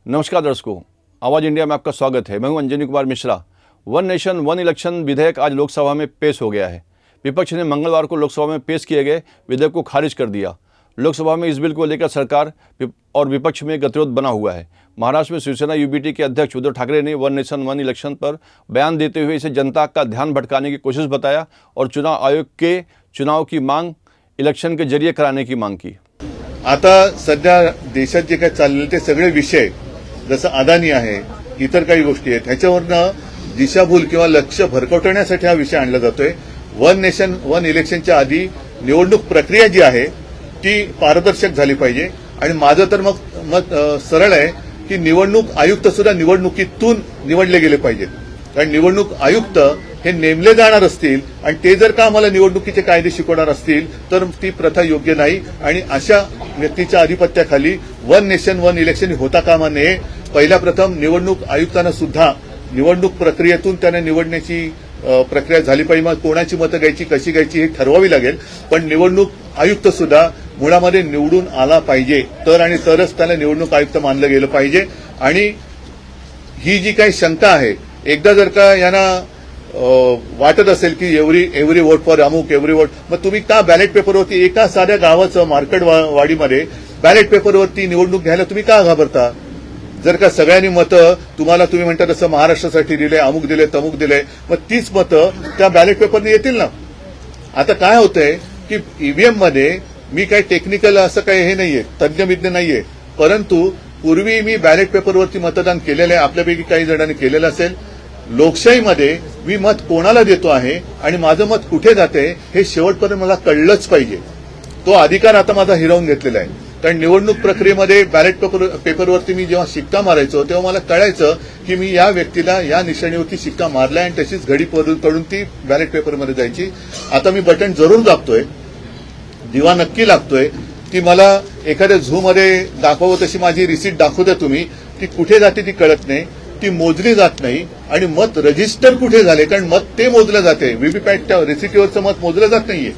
नमस्कार दर्शकों, आवाज़ इंडिया में आपका स्वागत है। मैं हूं Anjani Kumar Mishra. One nation one election विधेयक आज लोकसभा में पेश हो गया है। विपक्ष ने मंगलवार को लोकसभा में पेश किए गए विधेयक को खारिज कर दिया। लोकसभा में इस बिल को लेकर सरकार और विपक्ष में गतिरोध बना हुआ है। महाराष्ट्र में शिवसेना यूबीटी के अध्यक्ष उद्धव ठाकरे ने वन नेशन वन इलेक्शन पर बयान देते हुए इसे जनता का ध्यान भटकाने की कोशिश बताया और चुनाव आयोग के चुनाव की मांग इलेक्शन के जरिए कराने की मांग की। आता सध्या देशात जे काय चाललेले ते सगळे विषय जसं अदानी आहे, इतर काही गोष्टी आहेत, ह्याच्यावरनं दिशाभूल किंवा लक्ष भरकटवण्यासाठी हा विषय आणला जातोय। वन नेशन वन इलेक्शनच्या आधी निवडणूक प्रक्रिया जी आहे ती पारदर्शक झाली पाहिजे आणि माझं तर मत सरळ आहे की निवडणूक आयुक्त सुद्धा निवडणुकीतून निवडले गेले पाहिजेत। कारण निवडणूक आयुक्त हे नेमले जाणार असतील आणि ते जर का आम्हाला निवडणुकीचे कायदे शिकवणार असतील तर ती प्रथा योग्य नाही आणि अशा व्यक्तीच्या अधिपत्याखाली वन नेशन वन इलेक्शन होता कामा नये। पहिला प्रथम निवडणूक आयुक्तांना सुद्धा निवडणूक प्रक्रियेतून त्याने निवडण्याची प्रक्रिया झाली पाहिजे। मग कोणाची मतं घ्यायची कशी घ्यायची हे ठरवावी लागेल, पण निवडणूक आयुक्त सुद्धा मुळामध्ये निवडून आला पाहिजे तरच त्याला निवडणूक आयुक्त मानलं गेलं पाहिजे। आणि ही जी काही शंका आहे, एकदा जर का यांना वाटत असेल की एव्हरी वोट फॉर अमुक एव्हरी वोट, मग तुम्ही का बॅलेट पेपरवरती एका साध्या गावाचं मार्केटवाडीमध्ये बॅलेट पेपरवरती निवडणूक घ्यायला तुम्ही का घाबरता? जर का सगळ्यांनी मतं तुम्ही म्हणता तसं महाराष्ट्रासाठी दिले, अमुक दिले, तमुक दिले, मग तीच मतं त्या बॅलेट पेपरने येतील ना। आता काय होतंय की ईव्हीएम मध्ये मी काही टेक्निकल असं काही हे नाहीये, तज्ञ नाहीये, परंतु पूर्वी मी बॅलेट पेपरवरती मतदान केलेलं आहे, आपल्यापैकी काही जणांनी केलेलं असेल। लोकशाहीमध्ये मी मत कोणाला देतो आहे आणि माझं मत कुठे जाते हे शेवटपर्यंत मला कळलंच पाहिजे। तो अधिकार आता माझा हिरावून घेतलेला आहे। कारण निवडणूक प्रक्रियेमध्ये बॅलेट पेपरवरती मी जेव्हा शिक्का मारायचो तेव्हा मला कळायचं की मी या व्यक्तीला या निशाणीवरती शिक्का मारलाय आणि तशीच घडी पडून ती बॅलेट पेपरमध्ये जायची। आता मी बटन जरूर दाबतोय, दिवा नक्की लागतोय, ती मला एखाद्या झूमध्ये दाखवत तशी माझी रिसीट दाखवता तुम्ही, ती कुठे जाते ती कळत नाही, ती मोजली जात नाही आणि मत रजिस्टर कुठे झाले, कारण मत ते मोजलं जाते, व्हीव्हीपॅटच्या रिसिटीवरचं मत मोजलं जात नाहीये,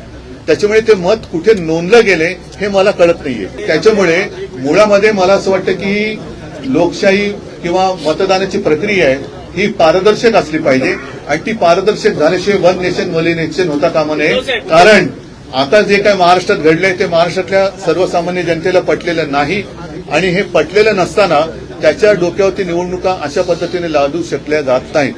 त्याच्यामुळे ते मत कुठे नोंदलं गेले हे मला कळत नाहीये। त्याच्यामुळे मुळामध्ये मला असं वाटतं की लोकशाही किंवा मतदानाची प्रक्रिया आहे ही पारदर्शक असली पाहिजे आणि ती पारदर्शक झाल्याशिवाय वन नेशन वन इलेक्शन होता कामा नये। कारण आता जे काय महाराष्ट्रात घडलंय ते महाराष्ट्रातल्या सर्वसामान्य जनतेला पटलेलं नाही आणि हे पटलेलं नसताना त्याच्या डोक्यावरती निवडणुका अशा पद्धतीने लादू शकल्या जात नाहीत।